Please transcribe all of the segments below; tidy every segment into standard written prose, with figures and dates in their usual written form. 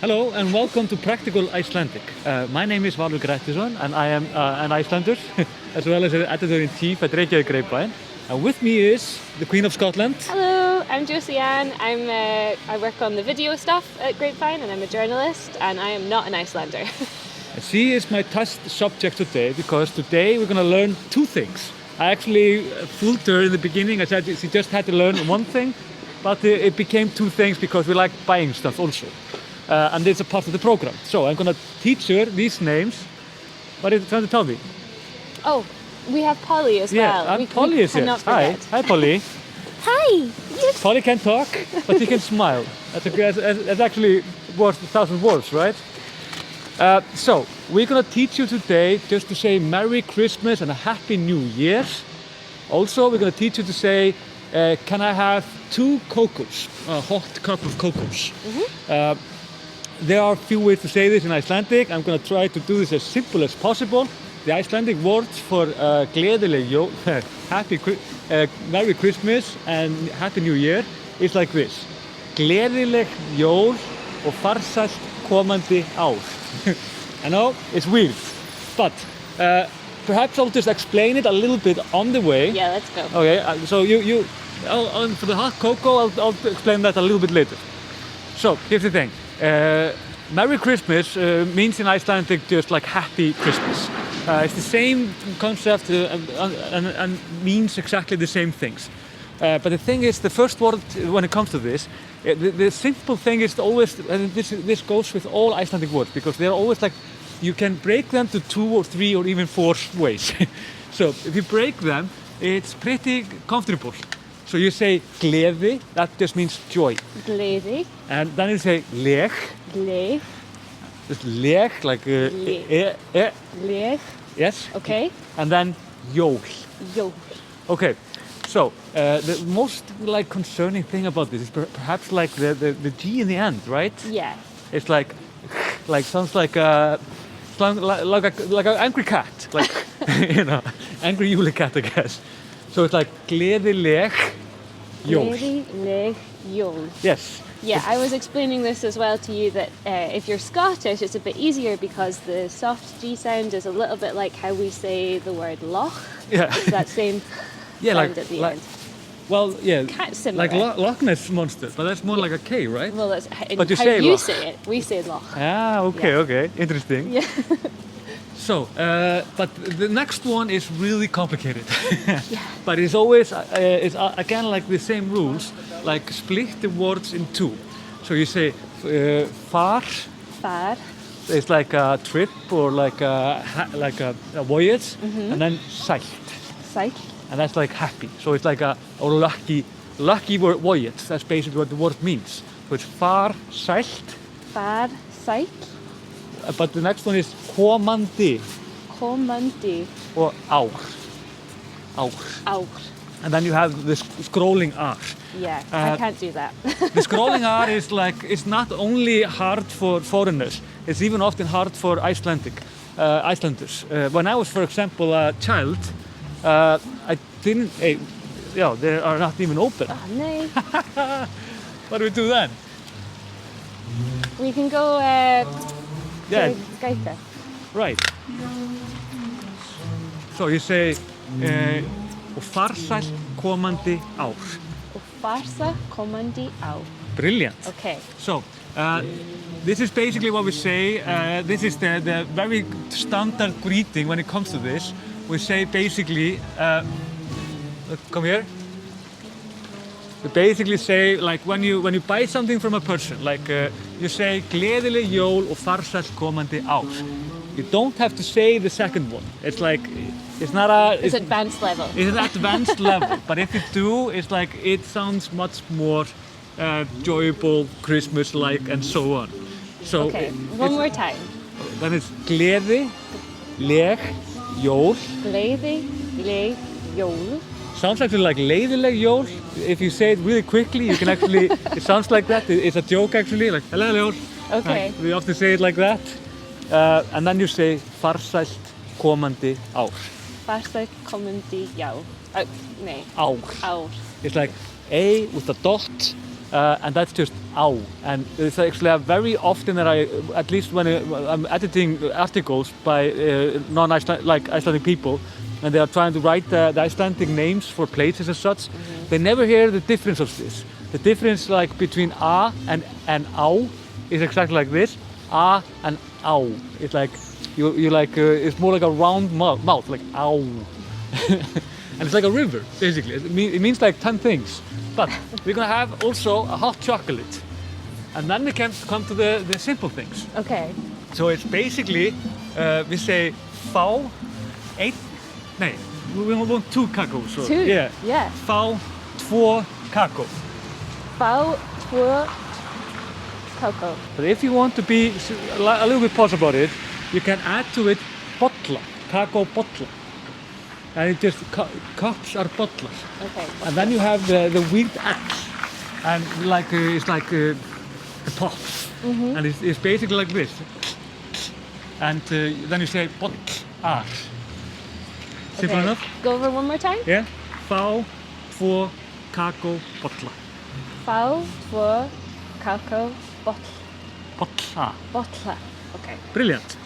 Hello and welcome to Practical Icelandic. My name is Valur Grettisson and I am an Icelander as well as an editor-in-chief at Reykjavík Grapevine. And with me is the Queen of Scotland. Hello, I'm Josie Ann. I work on the video stuff at Grapevine and I'm a journalist and I am not an Icelander. And she is my test subject today because today we're going to learn two things. I actually fooled her in the beginning. I said she just had to learn one thing, but it became two things because we like buying stuff also. And it's a part of the program. So I'm going to teach her these names. What are you trying to tell me? Oh, we have Polly as well. Yeah, Polly is here. Hi Polly. Hi. Polly can't talk, but she can smile. That's actually worth 1,000 words, right? So we're going to teach you today just to say Merry Christmas and a Happy New Year. Also, we're going to teach you to say, can I have 2 cocos, a hot cup of cocos? Mm-hmm. There are a few ways to say this in Icelandic. I'm going to try to do this as simple as possible. The Icelandic words for gleðileg jól, Merry Christmas and Happy New Year is like this. Gleðileg jól og farsælt komandi ár. I know, it's weird, but perhaps I'll just explain it a little bit on the way. Yeah, let's go. Okay, so for the hot cocoa, I'll explain that a little bit later. So, here's the thing. Merry Christmas means in Icelandic just like Happy Christmas. It's the same concept and means exactly the same things. But the thing is, the first word when it comes to this, the simple thing is always, this goes with all Icelandic words because they're always like, you can break them to 2 or 3 or even 4 ways. So if you break them, it's pretty comfortable. So you say gleði, that just means joy. Gleði. And then you say leg. Leg. Just leg, like Leg. Yes. Okay. And then jól. Jól. Okay. So the most like concerning thing about this is perhaps like the G in the end, right? Yeah. It's like sounds like an angry cat, like angry Yule cat, I guess. So it's like gleðileg jól. Gleðileg jól. Yes. Yeah, I was explaining this as well to you that if you're Scottish, it's a bit easier because the soft G sound is a little bit like how we say the word loch. Yeah. It's that same sound at the end. Well, yeah, Kind of similar. like Loch Ness Monster, but that's more like a K, right? Well, that's But you how say you loch. say it. We say loch. Ah, okay, Yeah. okay, interesting. Yeah. So, but the next one is really complicated. Yeah. But it's always, again like the same rules, like split the words in 2. So you say far, Far. it's like a trip or like a voyage, and then sælt, Sæll. and that's like happy. So it's like a lucky voyage. That's basically what the word means. So it's far, sælt, Far. Sæll. but the next one is komandi Komandi. or ár. Ár. And then you have this scrolling R. Yeah, I Uh, can't do that. The scrolling R is like, it's not only hard for foreigners, it's even often hard for Icelanders. When I was, for example, a child, I didn't, they are not even open. Oh, no. What do we do then? We can go Yeah, to Skype. right. So you say, og farsælt komandi ár. Og farsa komandi ár. Brilliant. Okay. So, this is basically what we say. This is the very standard greeting when it comes to this. We say basically, come here. We basically say like when you buy something from a person, like you say gleðileg jól og farsælt komandi ár. You don't have to say the second one. It's like it's not a. It's advanced level. It's an advanced level, but if you do, it's like it sounds much more joyful, Christmas-like, and so on. So Okay, one more time. Then it's gleði, leg, jól. Gleðileg jól. Sounds actually like leiðileg jól. If you say it really quickly, you can actually. It sounds like that. It's a joke actually, like hello jól. Okay. We often say it like that, and then you say farsælt komandi ár. Farsa komandi ár. Nei. Ár. Ár. It's like A with a dot and that's just au. And it's actually very often that at least when I'm editing articles by Icelandic people, and they are trying to write the Icelandic names for places and such, they never hear the difference of this. The difference like between a and au is exactly like this. A and au. It's like you like it's more like a round mouth, like au. And it's like a river, basically. It means like 10 things. But we're gonna have also a hot chocolate. And then we can come to the simple things. Okay. So it's basically, we say fá einn, nee, we want 2 cacos. So, 2? Yeah. Yeah. Fá 2 cacó. Fá 2 cocoa. But if you want to be a little bit posh about it, you can add to it bolla, cacao bolla. And it just, cups are bollas. Okay. And then you have the weird X. And like, it's like the pops. And it's basically like this. And then you say bollar. Simple Okay. enough? Go over one more time. Yeah? Fá 2 cacao bolla. Fá 2 cocoa bottle. Bolla. Bottle. Okay. Brilliant.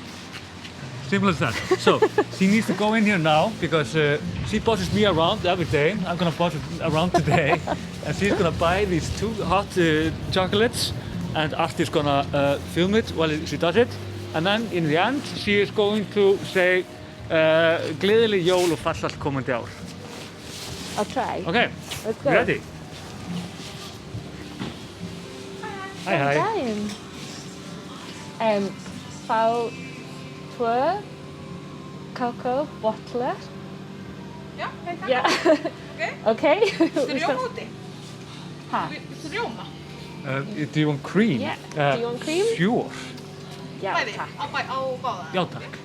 Simple as that. So, she needs to go in here now because she bosses me around every day. I'm gonna boss it around today. And she's gonna buy these 2 hot chocolates, and Arti's gonna film it while she does it. And then in the end, she is going to say gleðileg jól og farsælt komandi ár. I'll try. Okay, Let's go. you ready? Hi, hi. Time. Fá 2 cocoa bottle. Já, hei takk. Yeah. Okay. Okay. Viltu rjóma úti? Ha. Viltu rjóma? Do you want cream? Yeah. Do you want cream? Sure. Yeah. Bæði, takk. á báða. Já, takk.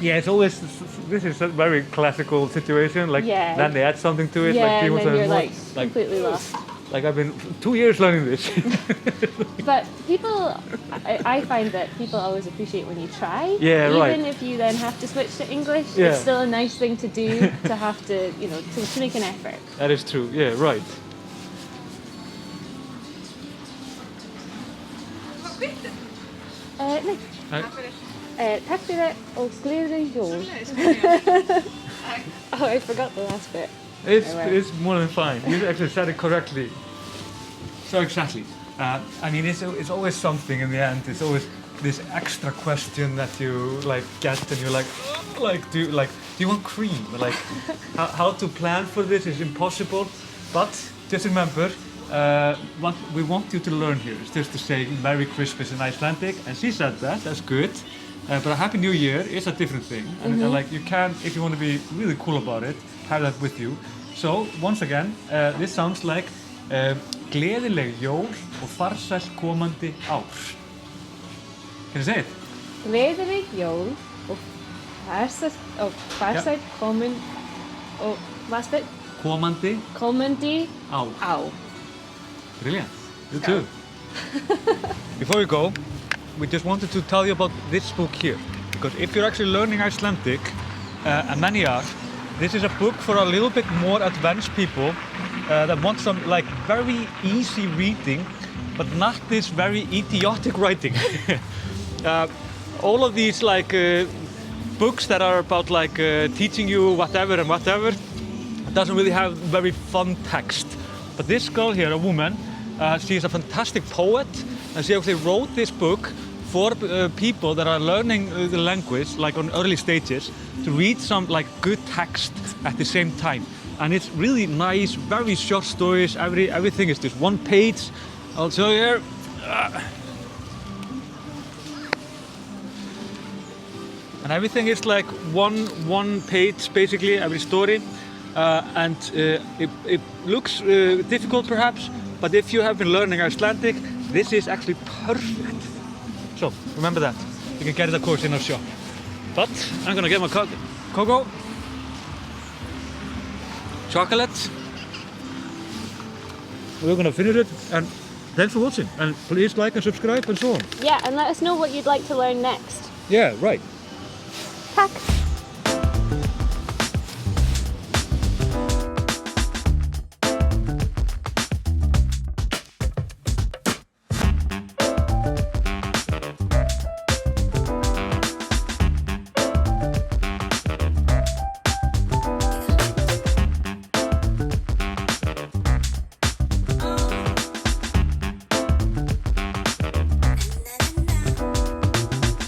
Yeah, it's always, this is a very classical situation, like Yeah. then they add something to it, Yeah, like and wants then to you're more, like completely lost. like I've been 2 years learning this. But people, I find that people always appreciate when you try. Yeah, Even right. if you then have to switch to English, Yeah. it's still a nice thing to do to have to, you know, to make an effort. That is true, yeah, right. Hvað kvittu? Nei, Takk fyrir. takk fyrir og gleðileg jól. Sömuleiðis. Oh, I forgot the last bit. It's more than fine. You actually said it correctly. So exactly. I mean, it's always something in the end. It's always this extra question that you like get, and you're like, do you want cream? Like, how to plan for this is impossible. But just remember, what we want you to learn here is just to say Merry Christmas in Icelandic, and she said that. That's good. But a Happy New Year is a different thing, and like you can, if you want to be really cool about it, have that with you. So once again, this sounds like gleðileg jól og farsælt komandi ár. Can you say it? Gleðileg jól og farsælt komin og last bit? Komandi ár. ár. Brilliant. You too. Before we go, we just wanted to tell you about this book here, because if you're actually learning Icelandic, and many are, this is a book for a little bit more advanced people that want some like very easy reading, but not this very idiotic writing. All of these like books that are about like teaching you whatever and whatever doesn't really have very fun text. But this girl here, a woman, she is a fantastic poet, and she actually wrote this book for people that are learning the language, like on early stages, to read some like good text at the same time. And it's really nice, very short stories. Everything is just 1 page. I'll show you here. And everything is like one page basically, every story. And it looks difficult perhaps, but if you have been learning Icelandic, this is actually perfect. So remember that. You can get it of course in our shop. But I'm gonna get my cocoa, chocolate. We're gonna finish it, and thanks for watching. And please like and subscribe and so on. Yeah, and let us know what you'd like to learn next. Yeah, right. Tack!